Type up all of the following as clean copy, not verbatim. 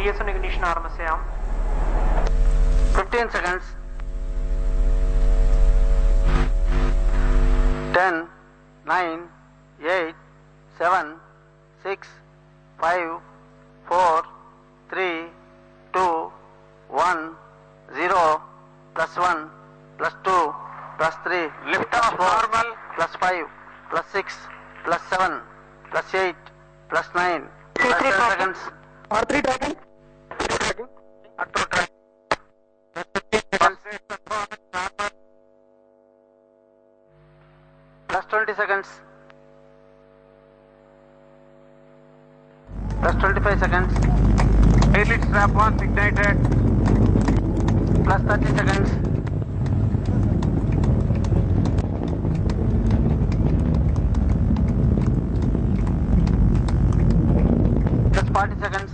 PSLV ignition arm से हम 15 seconds. 10, 9, 8, 7, 6, 5, 4, 3, 2, 1, 0, plus 1, plus 2, plus 3, lift off plus 4, normal, plus 5, plus 6, plus 7, plus 8, plus 9, Two, plus three 10 tracking. seconds. और 3 tracking, 3 tracking, auto track. Plus 20 seconds. Plus 25 seconds. Elite strap 1 ignited. Plus 30 seconds. Plus 40 seconds.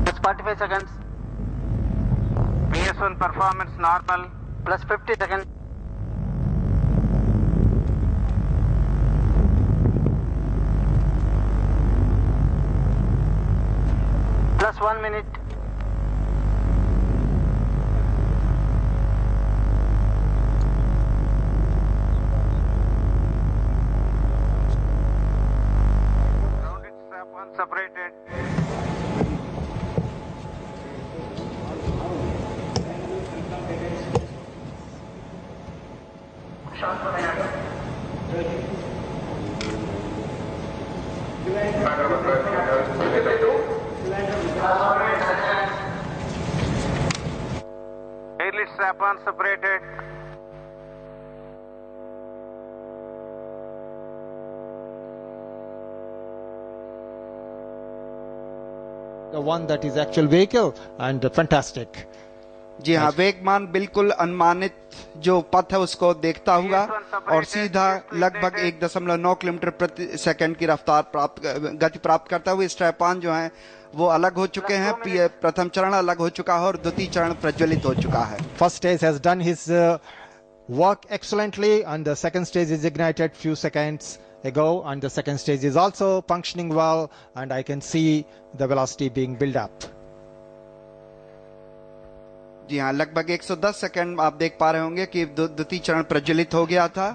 Plus 45 seconds. PS1 performance normal. Plus 50 seconds. Plus 1 minute. Grounded strap 1 separated. Elite strap 1 separated. The one that is actual vehicle and fantastic. जी हाँ, वेगमान बिल्कुल अनुमानित जो पथ है उसको देखता हुआ और सीधा लगभग 1.9 किलोमीटर प्रति सेकंड की रफ्तार गति प्राप्त करता हुआ स्ट्रैप-ऑन जो है वो अलग हो चुके हैं। प्रथम चरण अलग हो चुका है और द्वितीय चरण प्रज्वलित हो चुका है। First stage has done his work excellently, and the second stage is ignited few seconds ago, and the second stage is also functioning well, and I can see the velocity being built up. जी हाँ, लगभग 110 second आप देख पा रहे होंगे कि द्वितीय चरण प्रज्वलित हो गया था।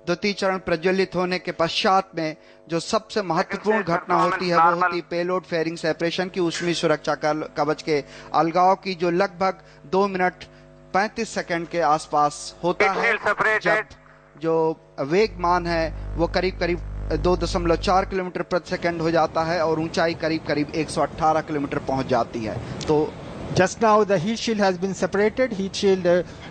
द्वितीय चरण प्रज्वलित होने के पश्चात में जो सबसे महत्वपूर्ण घटना होती है वो होती पेलोड फेयरिंग सेपरेशन की, ऊष्मीय सुरक्षा कवच के अलगाव की, जो लगभग 2 मिनट 35 सेकंड के आसपास होता है, जब जो वेगमान है वो करीब करीब 2.4 किलोमीटर प्रति सेकंड हो जाता है और ऊंचाई करीब करीब 118 किलोमीटर पहुंच जाती है। तो Just now the heat shield has been separated. Heat shield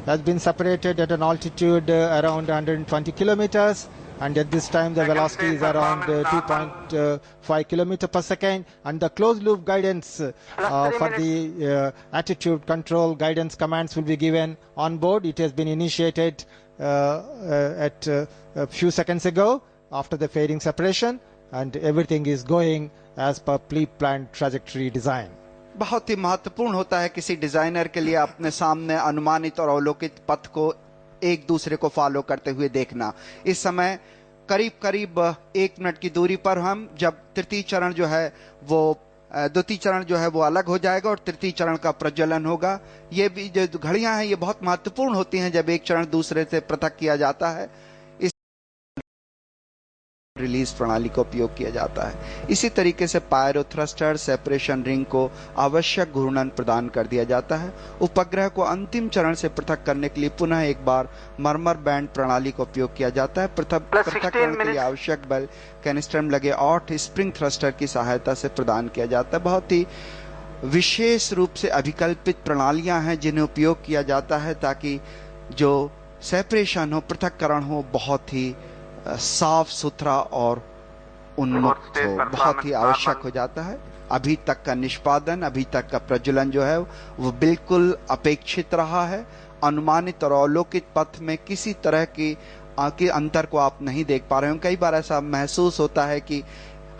has been separated at an altitude around 120 kilometers, and at this time the velocity is around 2.5 kilometer per second, and the closed loop guidance for the attitude control guidance commands will be given on board. It has been initiated at a few seconds ago after the fairing separation, and everything is going as per pre-planned trajectory design. बहुत ही महत्वपूर्ण होता है किसी designer के लिए अपने सामने अनुमानित और अवलोकित पथ को एक दूसरे को फॉलो करते हुए देखना। इस समय करीब करीब 1 मिनट की दूरी पर हम जब तृतीय चरण जो है वो द्वितीय चरण जो है वो अलग हो जाएगा और तृतीय चरण का प्रज्वलन होगा। ये भी जो घड़ियां हैं ये बहुत महत्वपूर्ण होती हैं जब एक चरण दूसरे से पृथक किया जाता है। रिलीज प्रणाली का उपयोग किया जाता है। इसी तरीके से पायरो थ्रस्टर सेपरेशन रिंग को आवश्यक घूर्णन प्रदान कर दिया जाता है। उपग्रह को अंतिम चरण से पृथक करने के लिए पुनः एक बार मरमर बैंड प्रणाली का उपयोग किया जाता है। पृथक्करण के लिए आवश्यक बल कैनिस्टर में लगे 8 स्प्रिंग थ्रस्टर की सहायता से प्रदान किया जाता है। बहुत ही विशेष रूप से अभिकल्पित प्रणालियां हैं जिन्हें उपयोग किया जाता है ताकि जो सेपरेशन हो, पृथक्करण हो, बहुत ही साफ सुथरा और उन्मुक्त हो, बहुत ही आवश्यक हो जाता है। अभी तक का निष्पादन, अभी तक का प्रज्वलन जो है वो बिल्कुल अपेक्षित रहा है। अनुमानित और अवलोकित पथ में किसी तरह की अंतर को आप नहीं देख पा रहे हो। कई बार ऐसा महसूस होता है कि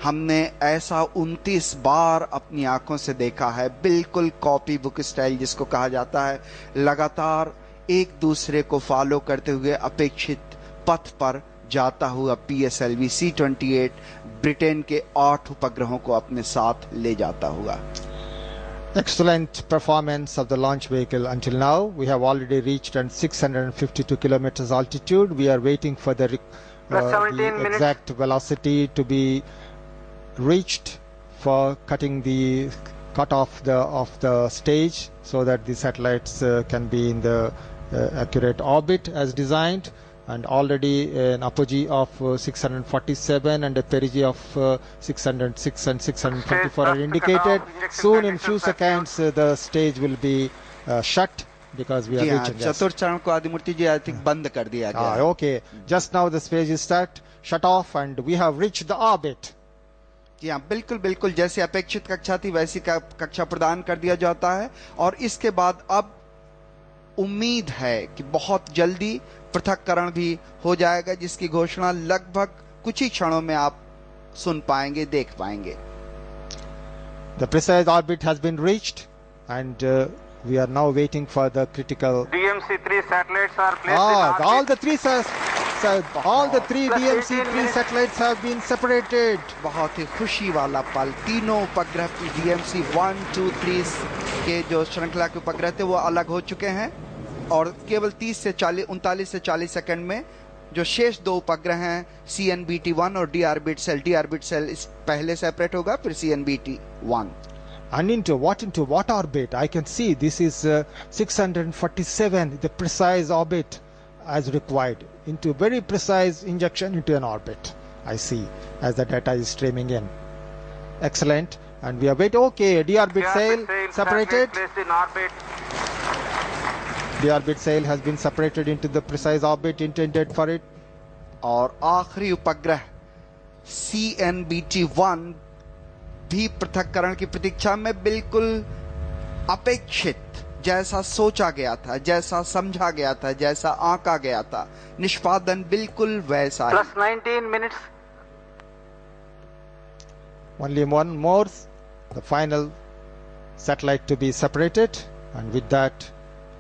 हमने ऐसा 29 बार अपनी आंखों से देखा है, बिल्कुल कॉपी बुक स्टाइल जिसको कहा जाता है, लगातार एक दूसरे को फॉलो करते हुए अपेक्षित पथ पर जाता हुआ PSLV C28 ब्रिटेन के 8 उपग्रहों को अपने साथ ले जाता हुआ। Excellent performance of the launch vehicle until now. We have already reached at 652 kilometers altitude. We are waiting for the exact velocity to be reached for cutting the cut off of the stage, so that the satellites can be in the accurate orbit as designed. And already an apogee of 647 and a perigee of 606 and 624 are indicated. Soon in few seconds the stage will be shut because we are reaching. चतुर्थ चरण को आदिमूर्ति जी I think बंद कर दिया गया है. Okay, just now the stage is shut off and we have reached the orbit. जी हाँ, बिल्कुल बिल्कुल जैसे अपेक्षित कक्षा थी वैसी कक्षा प्रदान कर दिया जाता है और इसके बाद अब उम्मीद है कि बहुत जल्दी पृथक्करण भी हो जाएगा, जिसकी घोषणा लगभग कुछ ही क्षणों में आप सुन पाएंगे, देख पाएंगे. The precise orbit has been reached and we are now waiting for the critical. DMC-3 satellites are placed in orbit. All the three DMC-3 satellites have been separated. बहुत ही खुशी वाला पल. तीनों उपग्रह DMC-1, 2, 3 के जो श्रृंखला के उपग्रह थे वो अलग हो चुके हैं और केवल 39 से 40 सेकंड में जो शेष दो उपग्रह हैं CNBT-1 और D ऑर्बिट सेल इस पहले सेपरेट होगा, फिर CNBT-1. And into what orbit? I can see this is 647, the precise orbit as required, into very precise injection into an orbit. I see as the data is streaming in. Excellent. And we are waiting. Okay, D orbit sail separated. The orbit sail has been separated into the precise orbit intended for it. और आखिरी उपग्रह CNBT-1 भी पृथक्करण की प्रतीक्षा में बिल्कुल अपेक्षित जैसा सोचा गया था, जैसा समझा गया था, जैसा आंका गया था, निष्पादन बिल्कुल वैसा ही. +19 minutes. Only one more, the final satellite to be separated, and with that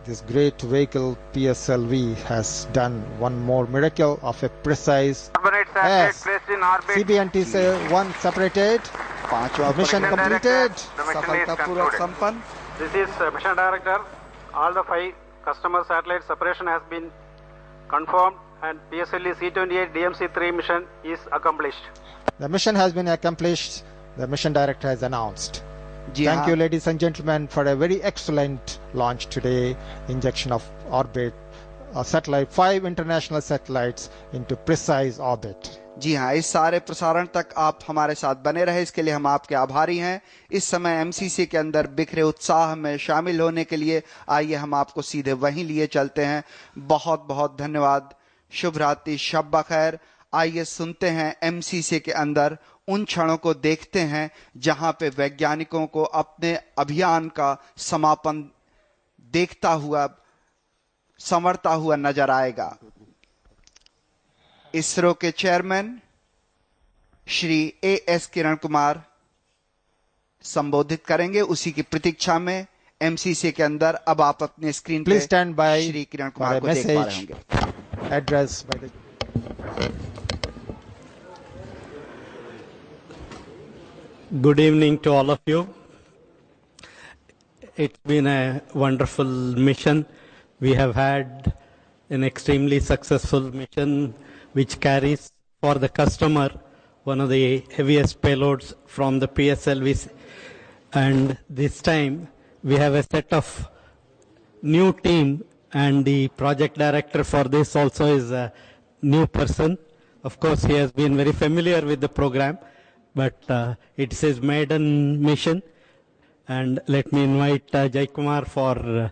this great vehicle PSLV has done one more miracle of a precise. Yes. Placed in orbit. CBNT-1 separated. Mission completed. सफलतापूर्वक संपन्न. This is mission director. All the 5 customer satellite separation has been confirmed and PSLV C28 DMC-3 mission is accomplished. The mission has been accomplished. The mission director has announced. Thank you, ladies and gentlemen, for a very excellent launch today. Injection of orbit, satellite, 5 international satellites into precise orbit. जी हाँ, इस सारे प्रसारण तक आप हमारे साथ बने रहे, इसके लिए हम आपके आभारी हैं. इस समय MCC के अंदर बिखरे उत्साह में शामिल होने के लिए आइए हम आपको सीधे वहीं लिए चलते हैं. बहुत बहुत धन्यवाद. शुभ रात्रि, शब बखैर. आइए सुनते हैं MCC के अंदर उन क्षणों को देखते हैं जहां पे वैज्ञानिकों को अपने अभियान का समापन देखता हुआ, संवरता हुआ नजर आएगा. इसरो के चेयरमैन श्री AS किरण कुमार संबोधित करेंगे. उसी की प्रतीक्षा में MCC के अंदर अब आप अपने स्क्रीन पे श्री किरण कुमार को देख पा रहे होंगे. Address by the Good evening to all of you. It's been a wonderful mission. We have had an extremely successful mission which carries for the customer one of the heaviest payloads from the PSLV. And this time we have a set of new team, and the project director for this also is a new person. Of course, he has been very familiar with the program, but it's his maiden mission. And let me invite Jai Kumar for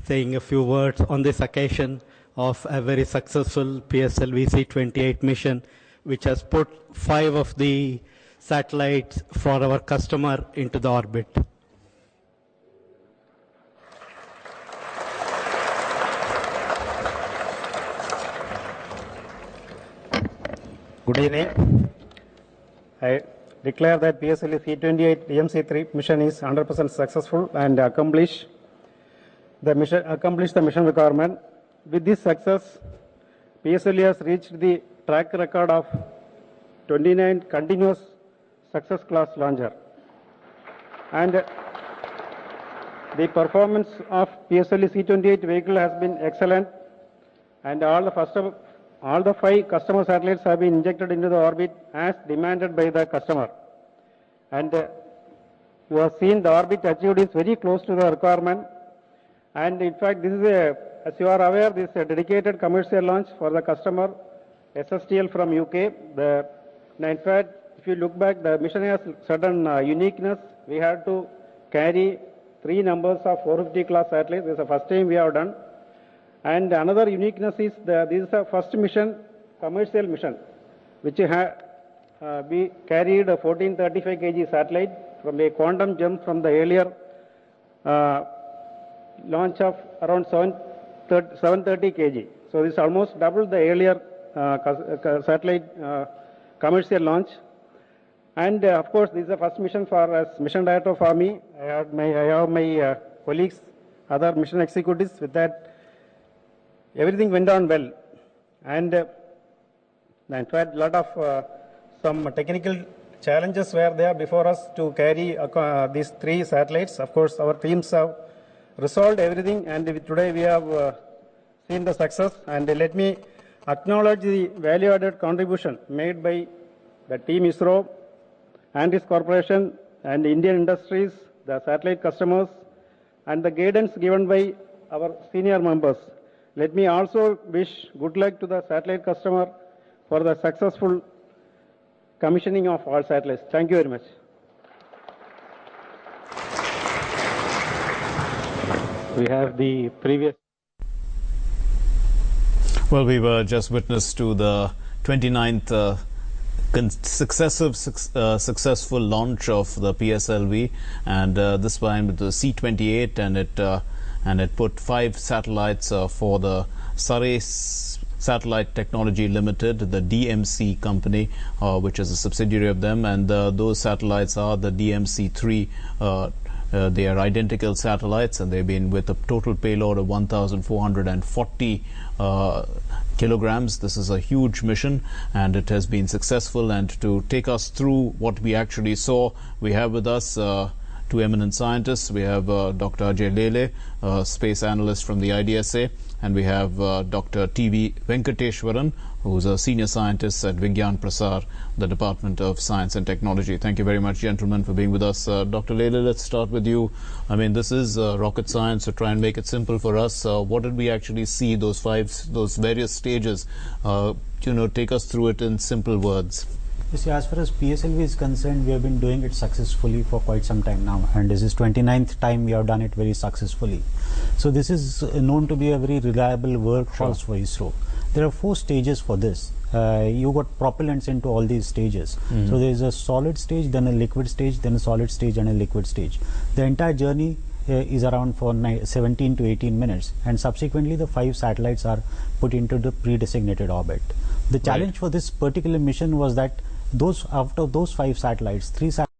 saying a few words on this occasion of a very successful PSLV C28 mission, which has put 5 of the satellites for our customer into the orbit. Good evening. I declare that PSLV C28 DMC-3 mission is 100% successful and accomplished the mission requirement. With this success, PSLV has reached the track record of 29 continuous success class launcher. And the performance of PSLV C28 vehicle has been excellent, and all the 5 customer satellites have been injected into the orbit as demanded by the customer. And you have seen the orbit achieved is very close to the requirement. And in fact, this is as you are aware, this is a dedicated commercial launch for the customer, SSTL from UK. In fact, if you look back, the mission has certain uniqueness. We had to carry 3 numbers of 450 class satellites. This is the first time we have done. And another uniqueness is this is the first mission, commercial mission, which we carried a 1435 kg satellite from a quantum jump from the earlier launch of around 730 kg. So this almost doubled the earlier satellite commercial launch. And of course, this is the first mission for as mission director for me. I have my colleagues, other mission executives. With that, everything went on well. And in fact, a lot of some technical challenges were there before us to carry these 3 satellites. Of course, our teams have resolved everything, and today we have seen the success. And let me acknowledge the value-added contribution made by the team ISRO and its corporation and Indian industries, the satellite customers, and the guidance given by our senior members. Let me also wish good luck to the satellite customer for the successful commissioning of all satellites. Thank you very much. We have the previous. Well, we were just witness to the 29th successful launch of the PSLV, and this time with the C28, and it put 5 satellites for the Surrey Satellite Technology Limited, the DMC company, which is a subsidiary of them, and those satellites are the DMC3. They are identical satellites, and they've been with a total payload of 1,440 kilograms. This is a huge mission, and it has been successful. And to take us through what we actually saw, we have with us 2 eminent scientists. We have Dr. Ajay Lele, space analyst from the IDSA, and we have Dr. T.V. Venkateshwaran, who is a senior scientist at Vigyan Prasar, the Department of Science and Technology. Thank you very much, gentlemen, for being with us. Dr. Lele, let's start with you. I mean, this is rocket science, to try and make it simple for us. What did we actually see, those various stages? Take us through it in simple words. You see, as far as PSLV is concerned, we have been doing it successfully for quite some time now, and this is 29th time we have done it very successfully. So this is known to be a very reliable workhorse for ISRO. There are 4 stages for this. You got propellants into all these stages. So there is a solid stage, then a liquid stage, then a solid stage, and a liquid stage. The entire journey is around for 17 to 18 minutes, and subsequently the 5 satellites are put into the pre-designated orbit. The challenge for this particular mission was that after those 5 satellites, 3 satellites